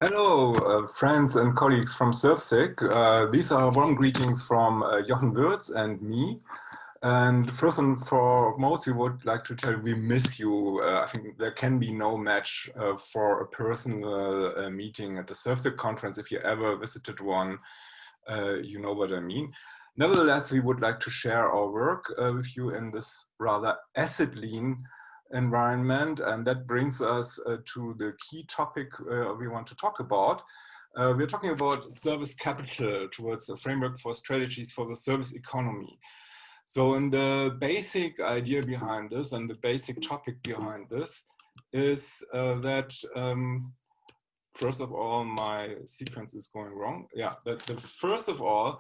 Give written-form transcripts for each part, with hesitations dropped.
Hello, friends and colleagues from SERVSIG. These are warm greetings from Jochen and me. And first and foremost, we would like to tell you we miss you. I think there can be no match for a personal meeting at the SERVSIG conference. If you ever visited one, you know what I mean. Nevertheless, we would like to share our work with you in this rather asset-lean environment, and that brings us to the key topic we want to talk about. We're talking about service capital towards a framework for strategies for the service economy. So, in the basic idea behind this and the basic topic behind this is that first of all, my sequence is going wrong. Yeah, first of all,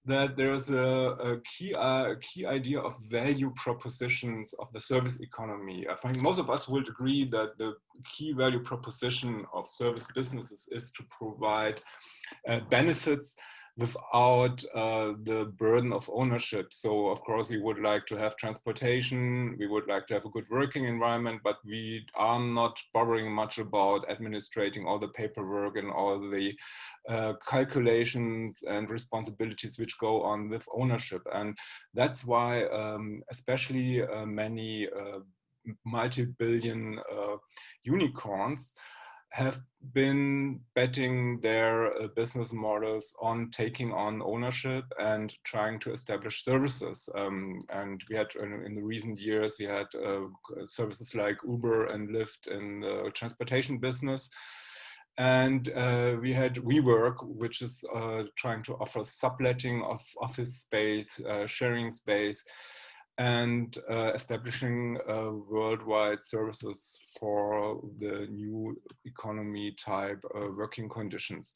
that there's a key idea of value propositions of the service economy. I think most of us will agree that the key value proposition of service businesses is to provide benefits without the burden of ownership. So of course we would like to have transportation, we would like to have a good working environment, but we are not bothering much about administrating all the paperwork and all the calculations and responsibilities which go on with ownership. And that's why especially many multi-billion unicorns have been betting their business models on taking on ownership and trying to establish services. And we had in the recent years, we had services like Uber and Lyft in the transportation business. And we had WeWork, which is trying to offer subletting of office space, sharing space, and establishing worldwide services for the new economy type working conditions.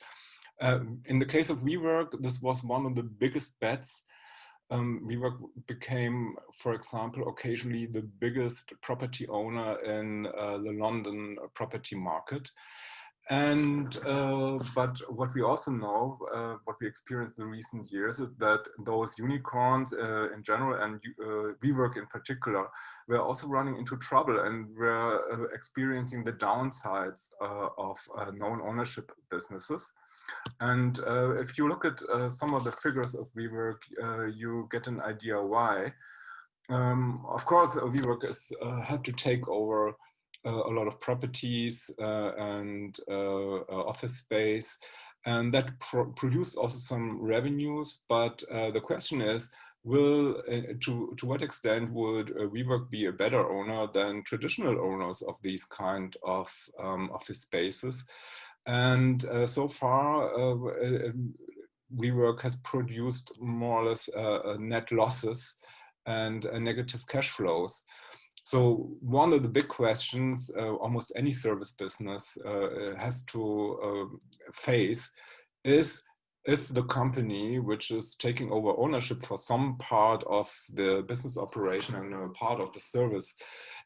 In the case of WeWork, this was one of the biggest bets. WeWork became, for example, occasionally the biggest property owner in the London property market. And but what we also know, what we experienced in recent years, is that those unicorns in general and WeWork in particular were also running into trouble and were experiencing the downsides of known ownership businesses. And if you look at some of the figures of WeWork, you get an idea why. Of course, WeWork had to take over a lot of properties and office space, and that produced also some revenues. But the question is, to what extent would WeWork be a better owner than traditional owners of these kind of office spaces? And so far, WeWork has produced more or less net losses and negative cash flows. So one of the big questions almost any service business has to face is if the company which is taking over ownership for some part of the business operation and a part of the service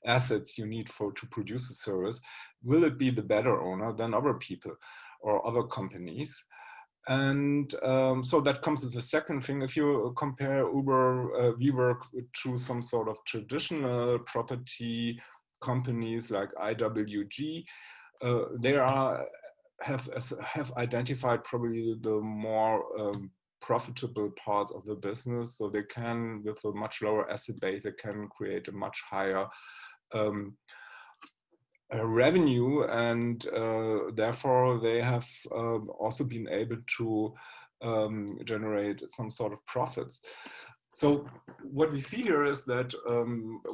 assets you need to produce a service, will it be the better owner than other people or other companies? And so that comes to the second thing. If you compare Uber, WeWork to some sort of traditional property companies like IWG, they have identified probably the more profitable parts of the business. So they can, with a much lower asset base, they can create a much higher revenue, and therefore they have also been able to generate some sort of profits. So what we see here is that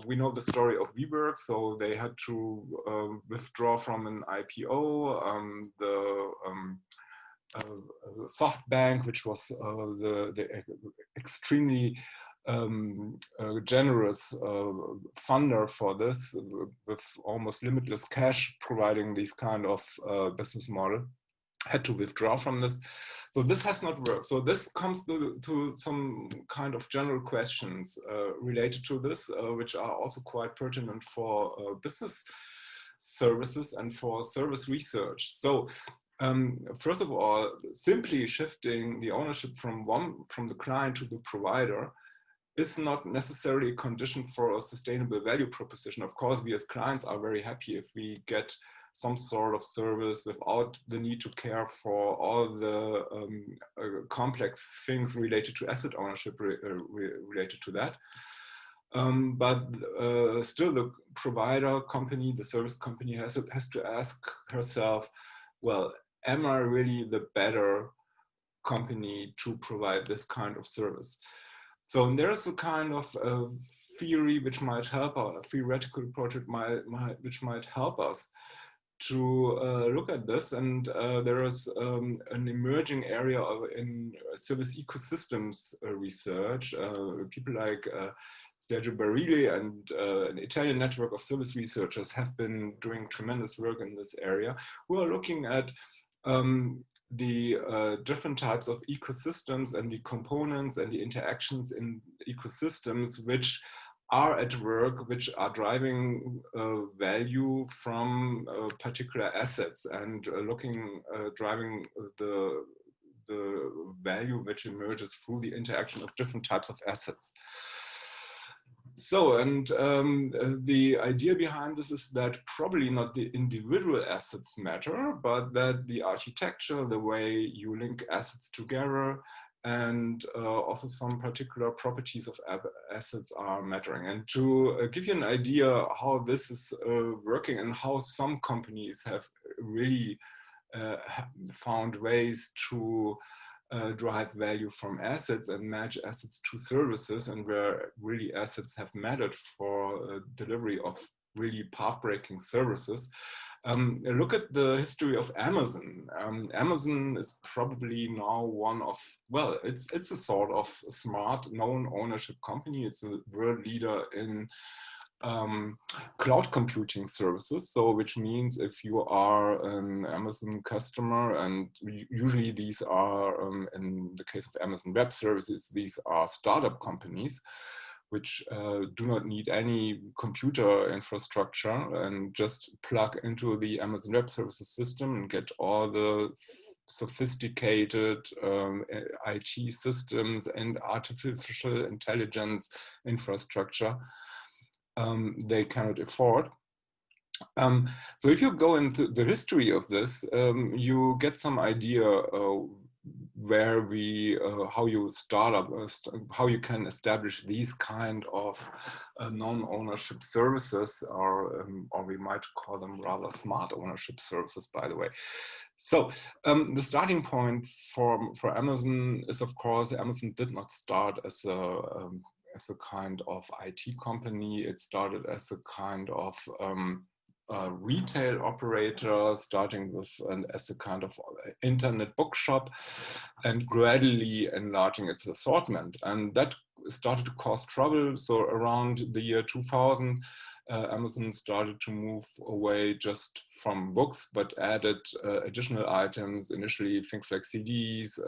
we know the story of WeWork. So they had to withdraw from an IPO. The SoftBank, which was the extremely generous funder for this, with almost limitless cash providing these kind of business model, had to withdraw from this. So this has not worked. So this comes to some kind of general questions related to this, which are also quite pertinent for business services and for service research. So first of all, simply shifting the ownership from the client to the provider is not necessarily a condition for a sustainable value proposition. Of course, we as clients are very happy if we get some sort of service without the need to care for all the complex things related to asset ownership related to that. But still the provider company, the service company has to ask herself, well, am I really the better company to provide this kind of service? So there's a kind of theory which might help, a theoretical project which might help us to look at this. And there is an emerging area in service ecosystems research. People like Sergio Barile and an Italian network of service researchers have been doing tremendous work in this area. We are looking at the different types of ecosystems and the components and the interactions in ecosystems which are at work, which are driving value from particular assets and driving the value which emerges through the interaction of different types of assets. So, and the idea behind this is that probably not the individual assets matter, but that the architecture, the way you link assets together, and also some particular properties of assets are mattering. And to give you an idea how this is working and how some companies have really found ways to drive value from assets and match assets to services, and where really assets have mattered for delivery of really path-breaking services. Look at the history of Amazon. Amazon is probably now one of, well, it's a sort of smart known ownership company. It's a world leader in cloud computing services. So which means if you are an Amazon customer, and usually these are, in the case of Amazon Web Services, these are startup companies which do not need any computer infrastructure and just plug into the Amazon Web Services system and get all the sophisticated IT systems and artificial intelligence infrastructure they cannot afford. So if you go into the history of this, you get some idea where how you start up, how you can establish these kind of non-ownership services, or we might call them rather smart ownership services, by the way. So the starting point for Amazon is, of course, Amazon did not start as a kind of IT company. It started as a kind of retail operator, starting with as a kind of internet bookshop, and gradually enlarging its assortment. And that started to cause trouble. So around the year 2000, Amazon started to move away just from books, but added additional items, initially things like CDs,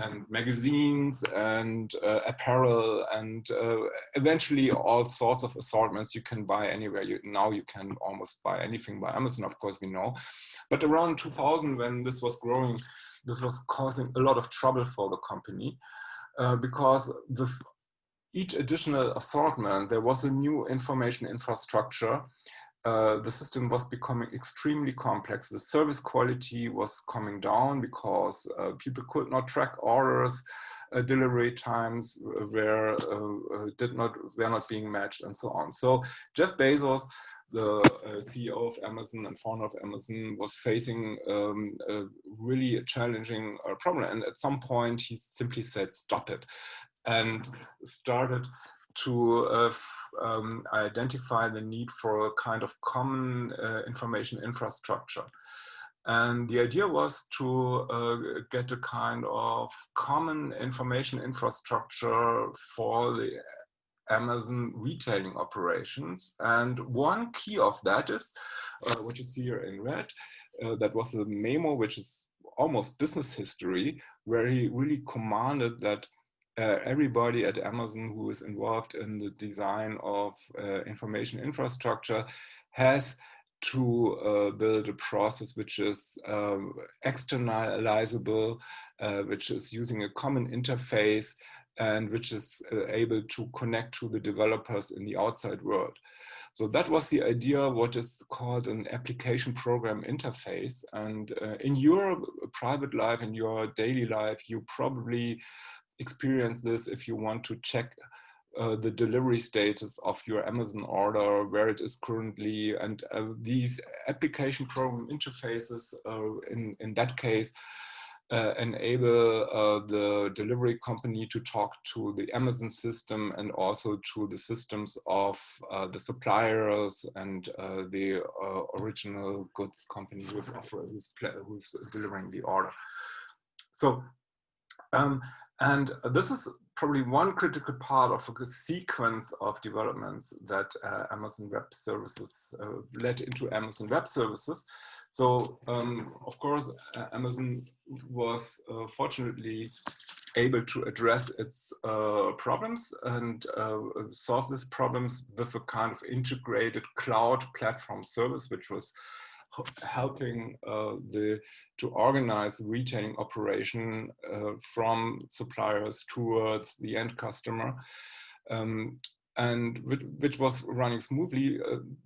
and magazines and apparel, and eventually all sorts of assortments you can buy anywhere. Now you can almost buy anything by Amazon, of course, we know. But around 2000, when this was growing, this was causing a lot of trouble for the company because with each additional assortment, there was a new information infrastructure. The system was becoming extremely complex. The service quality was coming down because people could not track orders, delivery times were not being matched, and so on. So Jeff Bezos, the CEO of Amazon and founder of Amazon, was facing a really challenging problem. And at some point, he simply said, "Stop it," and started to identify the need for a kind of common information infrastructure. And the idea was to get a kind of common information infrastructure for the Amazon retailing operations. And one key of that is what you see here in red. That was a memo, which is almost business history, where he really commanded that everybody at Amazon who is involved in the design of information infrastructure has to build a process which is externalizable, which is using a common interface, and which is able to connect to the developers in the outside world. So that was the idea, what is called an application program interface. And in your private life, in your daily life, you probably experience this if you want to check the delivery status of your Amazon order, where it is currently. And these application program interfaces, in that case, enable the delivery company to talk to the Amazon system and also to the systems of the suppliers and the original goods company who's delivering the order. So, and this is probably one critical part of a sequence of developments that Amazon Web Services led into Amazon Web Services. So, of course, Amazon was fortunately able to address its problems and solve these problems with a kind of integrated cloud platform service, which was helping to organize the retailing operation from suppliers towards the end customer, and which was running smoothly.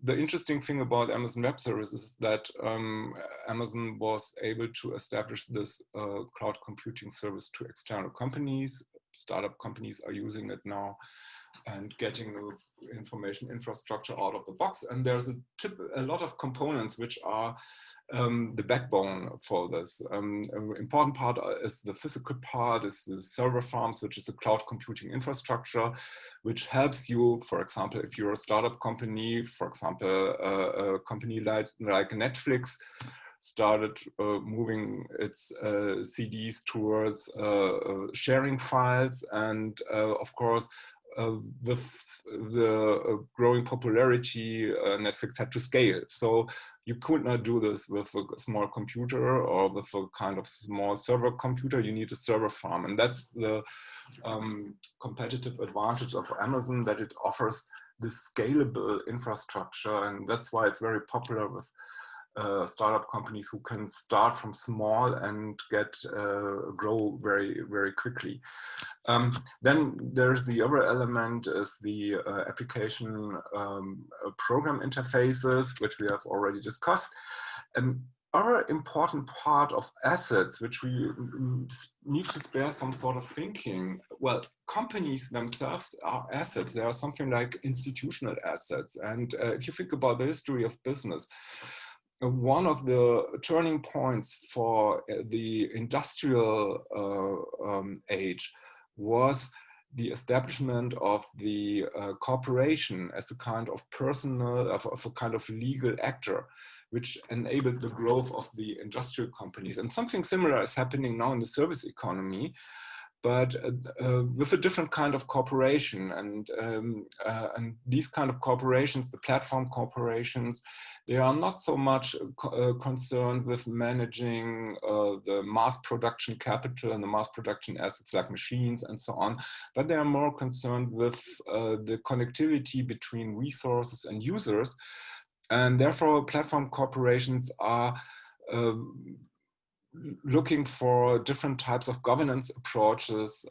The interesting thing about Amazon Web Services is that Amazon was able to establish this cloud computing service to external companies. Startup companies are using it now and getting information infrastructure out of the box. And there's a lot of components which are the backbone for this. An important part is the physical part, is the server farms, which is a cloud computing infrastructure, which helps you, for example, if you're a startup company, for example, a company like Netflix started moving its CDs towards sharing files, and of course, with the growing popularity, Netflix had to scale. So you could not do this with a small computer or with a kind of small server computer. You need a server farm. And that's the competitive advantage of Amazon, that it offers this scalable infrastructure. And that's why it's very popular with startup companies who can start from small and grow very, very quickly. Then there's the other element, is the application program interfaces, which we have already discussed. And other important part of assets, which we need to spare some sort of thinking. Well, companies themselves are assets. They are something like institutional assets. And if you think about the history of business, one of the turning points for the industrial age was the establishment of the corporation as a kind of personal, of a kind of legal actor, which enabled the growth of the industrial companies. And something similar is happening now in the service economy, but with a different kind of corporation. And these kind of corporations, the platform corporations, they are not so much concerned with managing the mass production capital and the mass production assets like machines and so on, but they are more concerned with the connectivity between resources and users. And therefore, platform corporations are looking for different types of governance approaches.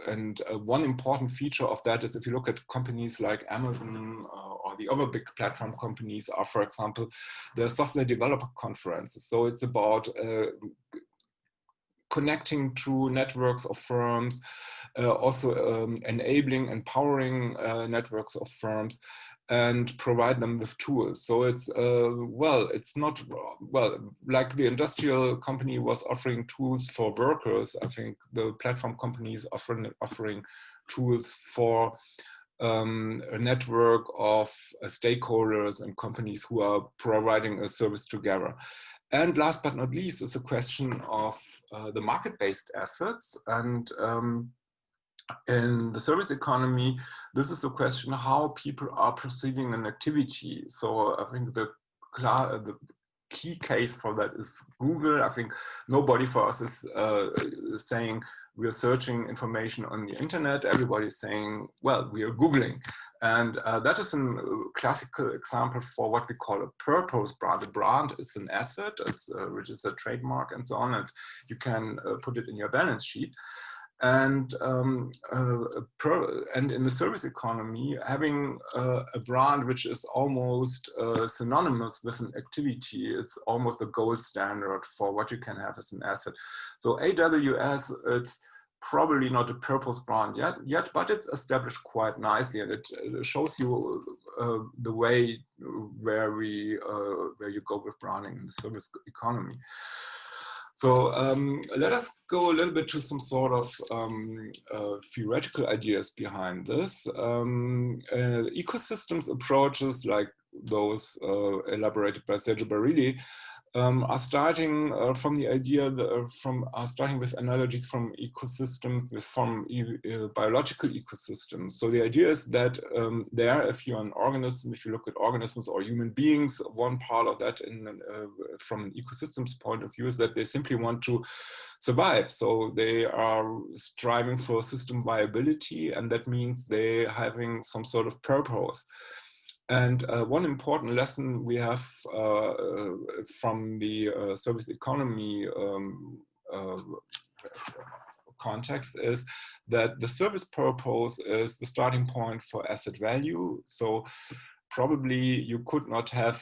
And one important feature of that is, if you look at companies like Amazon or the other big platform companies, are, for example, the software developer conferences. So it's about connecting to networks of firms, also enabling, empowering networks of firms, and provide them with tools. So it's, it's not, like the industrial company was offering tools for workers, I think the platform companies offering tools for a network of stakeholders and companies who are providing a service together. And last but not least is a question of the market-based assets. And in the service economy, this is a question how people are perceiving an activity. So I think the key case for that is Google. I think nobody for us is saying we are searching information on the internet. Everybody is saying, well, we are Googling. And that is a classical example for what we call a purpose brand. A brand is an asset, it's a registered trademark and so on, and you can put it in your balance sheet. And and in the service economy, having a brand which is almost synonymous with an activity is almost the gold standard for what you can have as an asset. So AWS, it's probably not a purpose brand yet, but it's established quite nicely, and it shows you the way where you go with branding in the service economy. So let us go a little bit to some sort of theoretical ideas behind this. Ecosystems approaches like those elaborated by Sergio Barilli are starting from the idea starting with analogies from ecosystems, from biological ecosystems. So the idea is that if you're an organism, if you look at organisms or human beings, one part of that from an ecosystems point of view is that they simply want to survive. So they are striving for system viability, and that means they having some sort of purpose. And one important lesson we have from the service economy context is that the service purpose is the starting point for asset value. So probably you could not have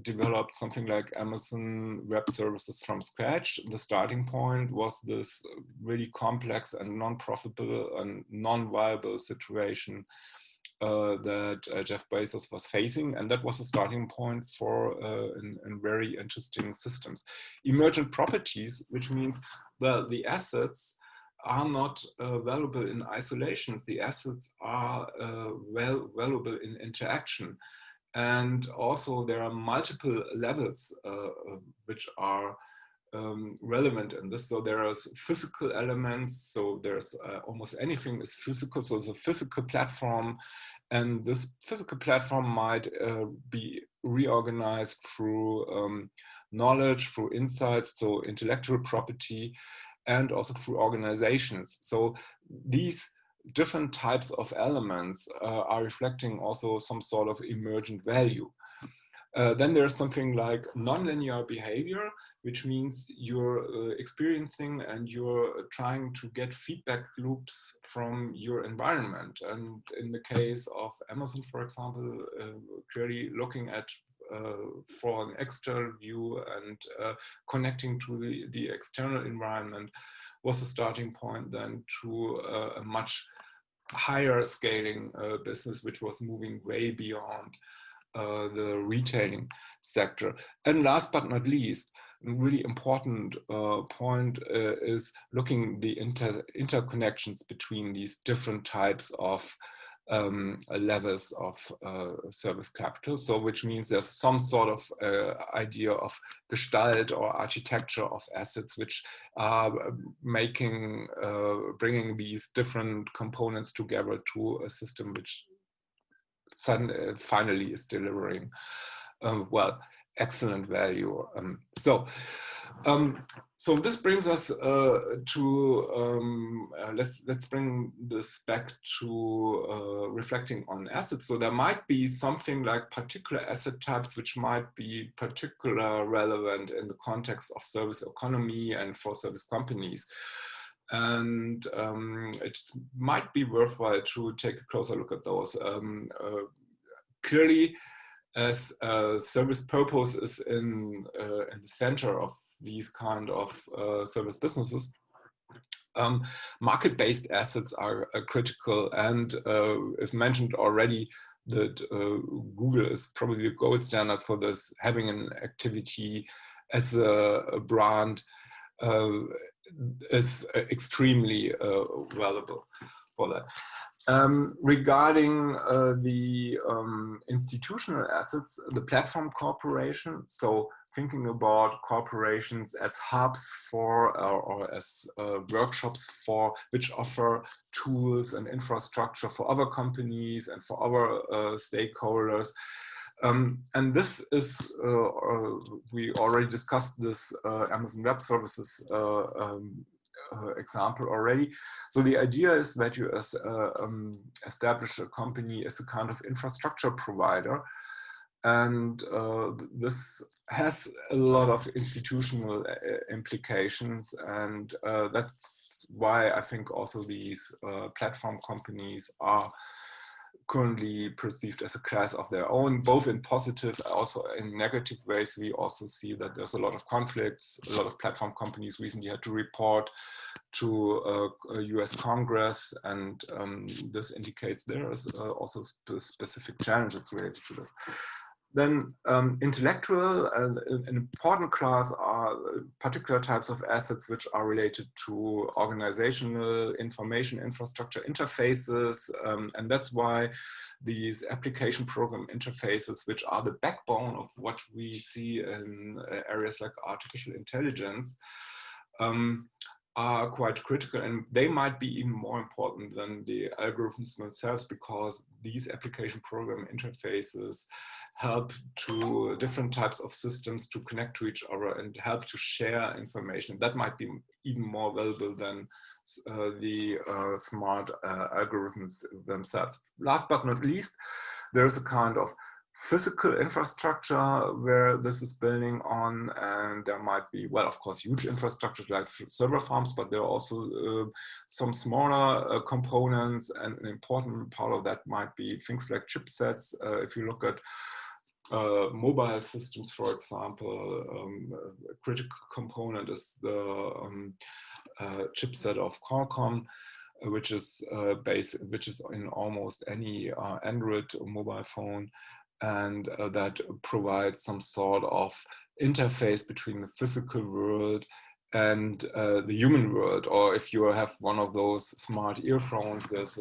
developed something like Amazon Web Services from scratch. The starting point was this really complex and non-profitable and non-viable situation that Jeff Bezos was facing, and that was a starting point for in very interesting systems. Emergent properties, which means the assets are not valuable in isolation. The assets are valuable in interaction. And also there are multiple levels which are relevant in this. So there are physical elements. So there's almost anything is physical. So it's a physical platform, and this physical platform might be reorganized through knowledge, through insights, so intellectual property, and also through organizations. So these different types of elements are reflecting also some sort of emergent value. Then there's something like nonlinear behavior, which means you're experiencing and you're trying to get feedback loops from your environment. And in the case of Amazon, for example, clearly looking at for an external view and connecting to the external environment was a starting point then to a much higher scaling business, which was moving way beyond the retailing sector. And last but not least, a really important point is looking the interconnections between these different types of levels of service capital. So which means there's some sort of idea of gestalt or architecture of assets, which are bringing these different components together to a system which finally is delivering well, excellent value. So this brings us to let's bring this back to reflecting on assets. So there might be something like particular asset types which might be particularly relevant in the context of service economy and for service companies. And it might be worthwhile to take a closer look at those. Clearly, as service purpose is in the center of these kind of service businesses, market-based assets are critical. And if mentioned already, that Google is probably the gold standard for this, having an activity as a brand is extremely valuable for that. Regarding the institutional assets, the platform corporation, so thinking about corporations as hubs for or as workshops for which offer tools and infrastructure for other companies and for other stakeholders. And this is, we already discussed this Amazon Web Services example already. So the idea is that you establish a company as a kind of infrastructure provider, and this has a lot of institutional implications, and that's that's why I think also these platform companies are currently perceived as a class of their own, both in positive, also in negative ways. We also see that there's a lot of conflicts. A lot of platform companies recently had to report to US Congress, and this indicates there is also specific challenges related to this. Then intellectual and an important class are particular types of assets which are related to organizational information infrastructure interfaces. And that's why these application program interfaces, which are the backbone of what we see in areas like artificial intelligence, are quite critical, and they might be even more important than the algorithms themselves, because these application program interfaces help to different types of systems to connect to each other and help to share information. That might be even more valuable than the smart algorithms themselves. Last but not least, there's a kind of physical infrastructure where this is building on, and there might be, well, of course, huge infrastructure like server farms, but there are also some smaller components, and an important part of that might be things like chipsets. If you look at mobile systems, for example, a critical component is the chipset of Qualcomm, which is in almost any Android mobile phone, and that provides some sort of interface between the physical world and the human world. Or if you have one of those smart earphones, there's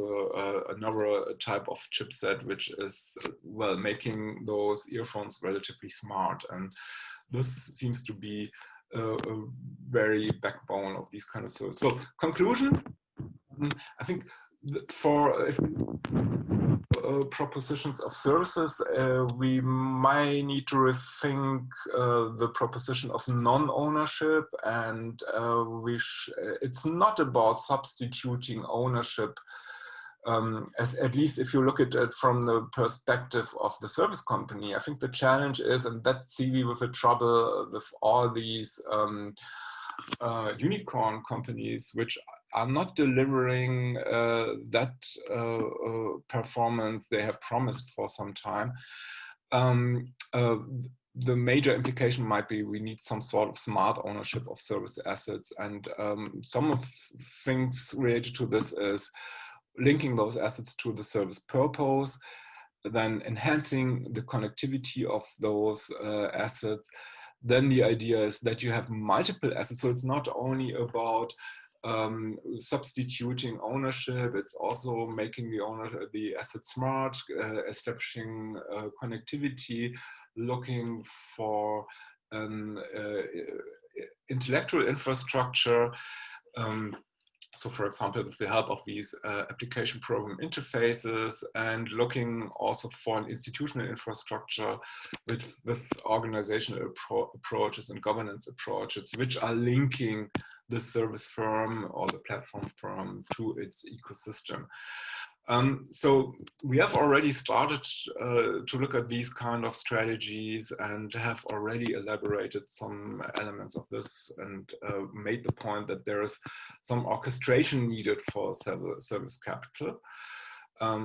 another type of chipset which is, well, making those earphones relatively smart. And this seems to be a very backbone of these kind of services. So conclusion, I think for propositions of services, we might need to rethink the proposition of non-ownership, and it's not about substituting ownership, at least if you look at it from the perspective of the service company. I think the challenge is, and that see we with the trouble with all these unicorn companies, which are not delivering that performance they have promised for some time. The major implication might be we need some sort of smart ownership of service assets, and some of things related to this is linking those assets to the service purpose, then enhancing the connectivity of those assets. Then the idea is that you have multiple assets, so it's not only about substituting ownership, it's also making the asset smart, establishing connectivity, looking for intellectual infrastructure. So for example, with the help of these application program interfaces, and looking also for an institutional infrastructure with organizational approaches and governance approaches, which are linking the service firm or the platform firm to its ecosystem. So we have already started to look at these kind of strategies, and have already elaborated some elements of this, and made the point that there is some orchestration needed for service capital.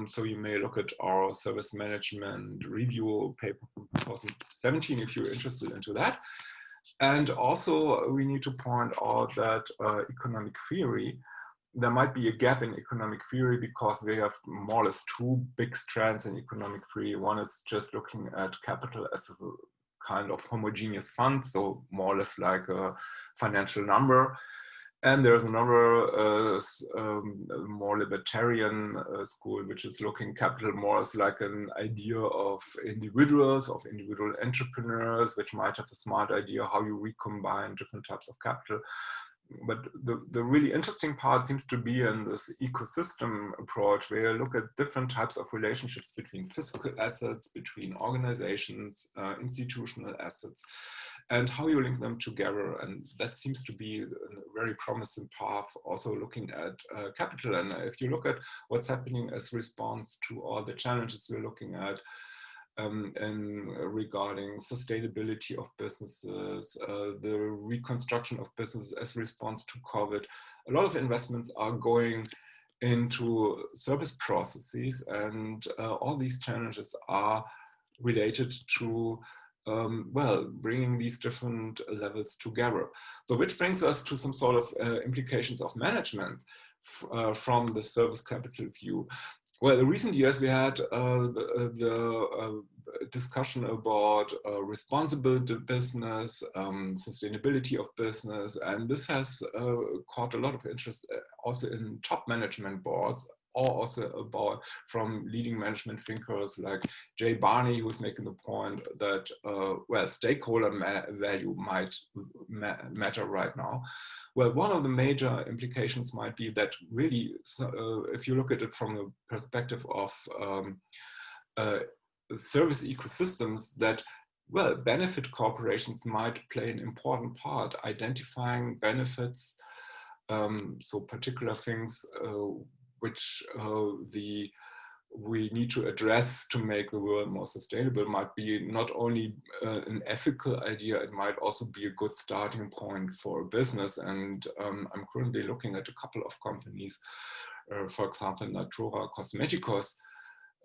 So you may look at our service management review paper from 2017 if you're interested into that. And also we need to point out that economic theory, there might be a gap in economic theory, because we have more or less two big strands in economic theory. One is just looking at capital as a kind of homogeneous fund, so more or less like a financial number. And there's another more libertarian school, which is looking capital more as like an idea of individuals, of individual entrepreneurs, which might have a smart idea how you recombine different types of capital. But the really interesting part seems to be in this ecosystem approach, where you look at different types of relationships between physical assets, between organizations, institutional assets, and how you link them together. And that seems to be a very promising path, also looking at capital. And if you look at what's happening as response to all the challenges we're looking at, and regarding sustainability of businesses, the reconstruction of businesses as a response to COVID. A lot of investments are going into service processes, and all these challenges are related to well, bringing these different levels together. So which brings us to some sort of implications of management from the service capital view. Well, in recent years, we had the discussion about responsible business, sustainability of business, and this has caught a lot of interest also in top management boards, or also about from leading management thinkers like Jay Barney, who's making the point that, well, stakeholder value might matter right now. Well, one of the major implications might be that really, if you look at it from the perspective of service ecosystems, that, well, benefit corporations might play an important part, identifying benefits, so particular things which we need to address to make the world more sustainable might be not only an ethical idea, it might also be a good starting point for a business. And I'm currently looking at a couple of companies, for example, Natura Cosméticos,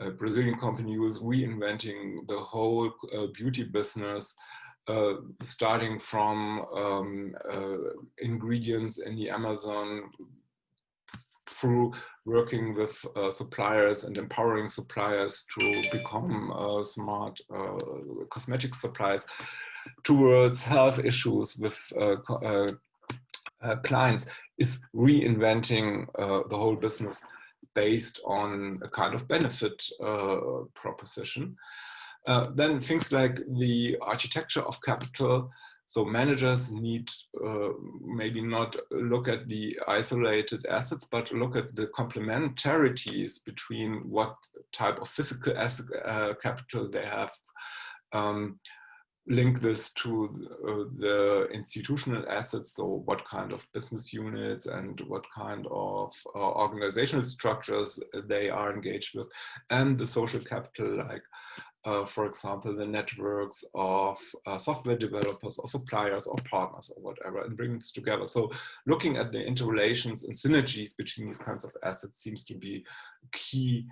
a Brazilian company who is reinventing the whole beauty business, starting from ingredients in the Amazon, through working with suppliers and empowering suppliers to become smart cosmetic suppliers, towards health issues with clients, is reinventing the whole business based on a kind of benefit proposition. Then things like the architecture of capital. So managers need maybe not look at the isolated assets, but look at the complementarities between what type of physical asset capital they have. Link this to the institutional assets, so what kind of business units and what kind of organizational structures they are engaged with, and the social capital, like for example, the networks of software developers or suppliers or partners or whatever, and bring this together. So looking at the interrelations and synergies between these kinds of assets seems to be a key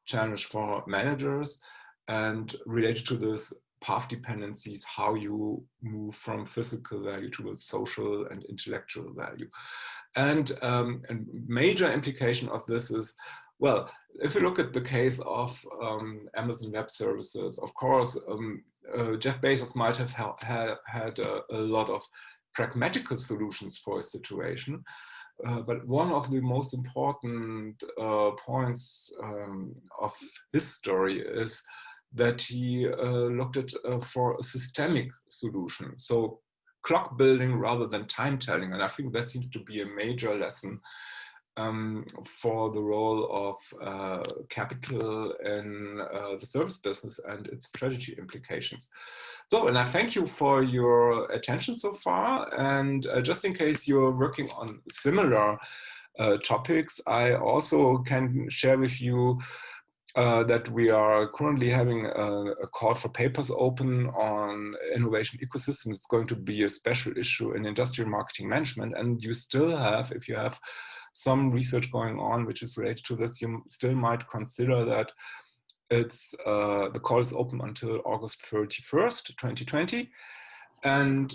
challenge for managers. And related to this, path dependencies, how you move from physical value towards social and intellectual value. And a major implication of this is, well, if you look at the case of Amazon Web Services, of course, Jeff Bezos might have had a lot of pragmatical solutions for a situation. But one of the most important points of his story is that he looked at for a systemic solution. So clock building rather than time telling. And I think that seems to be a major lesson for the role of capital in the service business and its strategy implications. So, and I thank you for your attention so far. And just in case you're working on similar topics, I also can share with you that we are currently having a call for papers open on innovation ecosystems. It's going to be a special issue in industrial marketing management. And you still have, if you have some research going on which is related to this, you still might consider that. It's the call is open until August 31st, 2020. And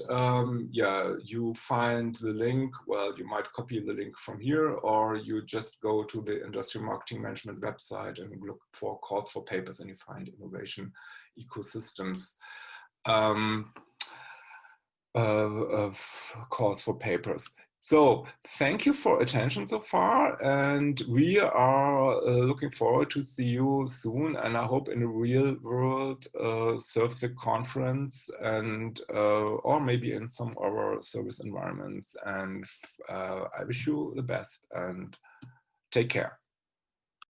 yeah, you find the link, well, you might copy the link from here, or you just go to the Industrial Marketing Management website and look for calls for papers, and you find innovation ecosystems of calls for papers. So thank you for attention so far, and we are looking forward to see you soon, and I hope in a real world SERVSIG conference, and or maybe in some other service environments. And I wish you the best, and take care.